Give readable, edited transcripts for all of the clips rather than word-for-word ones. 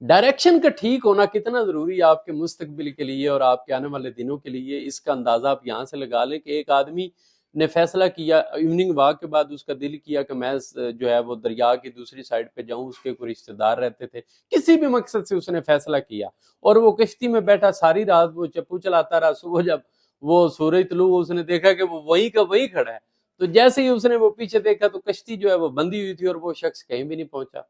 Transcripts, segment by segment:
Direction کا ٹھیک ہونا کتنا ضروری ہے آپ کے مستقبل کے لیے اور آپ کے آنے والے دنوں کے لیے، اس کا اندازہ آپ یہاں سے لگا لیں کہ ایک آدمی نے فیصلہ کیا ایوننگ واک کے بعد، اس کا دل کیا کہ میں جو ہے وہ دریا کی دوسری سائڈ پہ جاؤں، اس کے کوئی رشتہ دار رہتے تھے، کسی بھی مقصد سے اس نے فیصلہ کیا، اور وہ کشتی میں بیٹھا ساری رات وہ چپو چلاتا رہا، صبح جب وہ سورج طلوع اس نے دیکھا کہ وہ وہیں کا وہیں کھڑا ہے، تو جیسے ہی اس نے وہ پیچھے دیکھا تو کشتی جو ہے وہ بندھی ہوئی تھی اور وہ شخص کہیں بھی نہیں پہنچا۔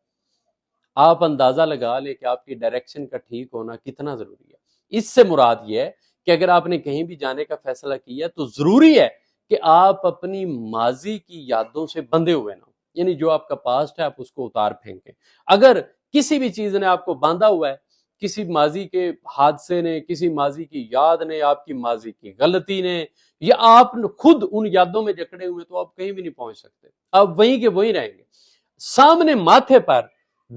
آپ اندازہ لگا لیں کہ آپ کی ڈائریکشن کا ٹھیک ہونا کتنا ضروری ہے۔ اس سے مراد یہ ہے کہ اگر آپ نے کہیں بھی جانے کا فیصلہ کیا تو ضروری ہے کہ آپ اپنی ماضی کی یادوں سے بندھے ہوئے نہ ہوں، یعنی جو آپ کا پاسٹ ہے آپ اس کو اتار پھینکیں۔ اگر کسی بھی چیز نے آپ کو باندھا ہوا ہے، کسی ماضی کے حادثے نے، کسی ماضی کی یاد نے، آپ کی ماضی کی غلطی نے، یا آپ خود ان یادوں میں جکڑے ہوئے، تو آپ کہیں بھی نہیں پہنچ سکتے، آپ وہیں کے وہیں رہیں گے۔ سامنے ماتھے پر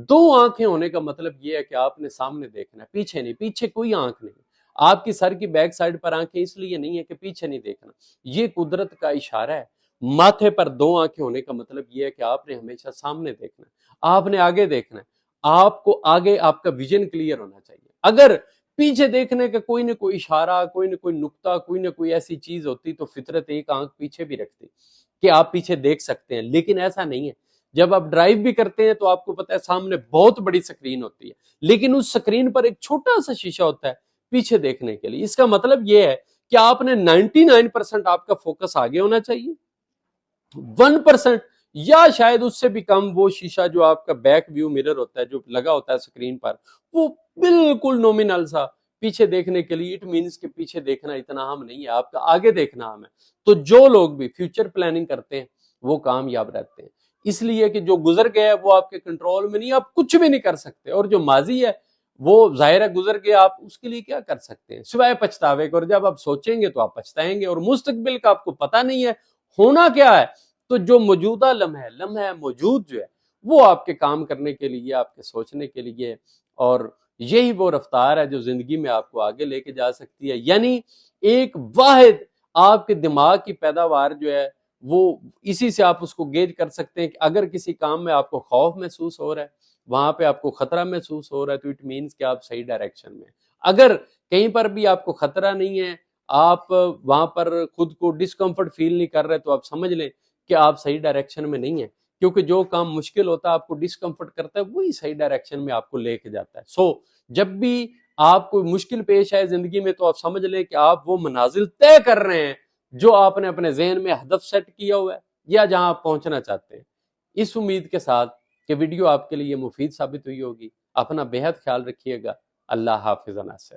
دو آنکھیں ہونے کا مطلب یہ ہے کہ آپ نے سامنے دیکھنا ہے، پیچھے نہیں، پیچھے کوئی آنکھ نہیں۔ آپ کی سر کی بیک سائڈ پر آنکھیں اس لیے نہیں ہے کہ پیچھے نہیں دیکھنا، یہ قدرت کا اشارہ ہے۔ ماتھے پر دو آنکھیں ہونے کا مطلب یہ ہے کہ آپ نے ہمیشہ سامنے دیکھنا ہے، آپ نے آگے دیکھنا ہے، آپ کو آگے آپ کا ویژن کلیئر ہونا چاہیے۔ اگر پیچھے دیکھنے کا کوئی نہ کوئی اشارہ، کوئی نہ کوئی نقطہ، کوئی نہ کوئی ایسی چیز ہوتی تو فطرت ایک آنکھ پیچھے بھی رکھتی کہ آپ پیچھے دیکھ سکتے ہیں، لیکن ایسا نہیں ہے۔ جب آپ ڈرائیو بھی کرتے ہیں تو آپ کو پتا ہے سامنے بہت بڑی سکرین ہوتی ہے، لیکن اس سکرین پر ایک چھوٹا سا شیشہ ہوتا ہے پیچھے دیکھنے کے لیے۔ اس کا مطلب یہ ہے کہ آپ نے 99% آپ کا فوکس آگے ہونا چاہیے، 1% یا شاید اس سے بھی کم وہ شیشہ جو آپ کا بیک ویو میرر ہوتا ہے جو لگا ہوتا ہے سکرین پر، وہ بالکل نومینل سا پیچھے دیکھنے کے لیے۔ اٹ مینس کہ پیچھے دیکھنا اتنا اہم نہیں ہے، آپ کا آگے دیکھنا اہم ہے۔ تو جو لوگ بھی فیوچر پلاننگ کرتے ہیں وہ کامیاب رہتے ہیں، اس لیے کہ جو گزر گیا ہے وہ آپ کے کنٹرول میں نہیں، آپ کچھ بھی نہیں کر سکتے، اور جو ماضی ہے وہ ظاہر ہے گزر گیا، آپ اس کے لیے کیا کر سکتے ہیں سوائے پچھتاوے کے، اور جب آپ سوچیں گے تو آپ پچھتائیں گے، اور مستقبل کا آپ کو پتہ نہیں ہے ہونا کیا ہے۔ تو جو موجودہ لمحہ موجود جو ہے وہ آپ کے کام کرنے کے لیے، آپ کے سوچنے کے لیے، اور یہی وہ رفتار ہے جو زندگی میں آپ کو آگے لے کے جا سکتی ہے۔ یعنی ایک واحد آپ کے دماغ کی پیداوار جو ہے وہ اسی سے آپ اس کو گیج کر سکتے ہیں کہ اگر کسی کام میں آپ کو خوف محسوس ہو رہا ہے، وہاں پہ آپ کو خطرہ محسوس ہو رہا ہے، تو اٹ مینس کہ آپ صحیح ڈائریکشن میں۔ اگر کہیں پر بھی آپ کو خطرہ نہیں ہے، آپ وہاں پر خود کو ڈسکمفرٹ فیل نہیں کر رہے، تو آپ سمجھ لیں کہ آپ صحیح ڈائریکشن میں نہیں ہیں، کیونکہ جو کام مشکل ہوتا ہے، آپ کو ڈسکمفرٹ کرتا ہے، وہی صحیح ڈائریکشن میں آپ کو لے کے جاتا ہے۔ سو جب بھی آپ کو مشکل پیش آئے زندگی میں تو آپ سمجھ لیں کہ آپ وہ منازل طے کر رہے ہیں جو آپ نے اپنے ذہن میں ہدف سیٹ کیا ہوا ہے، یا جہاں آپ پہنچنا چاہتے ہیں۔ اس امید کے ساتھ کہ ویڈیو آپ کے لیے مفید ثابت ہوئی ہوگی، اپنا بے حد خیال رکھیے گا۔ اللہ حافظ ناصر۔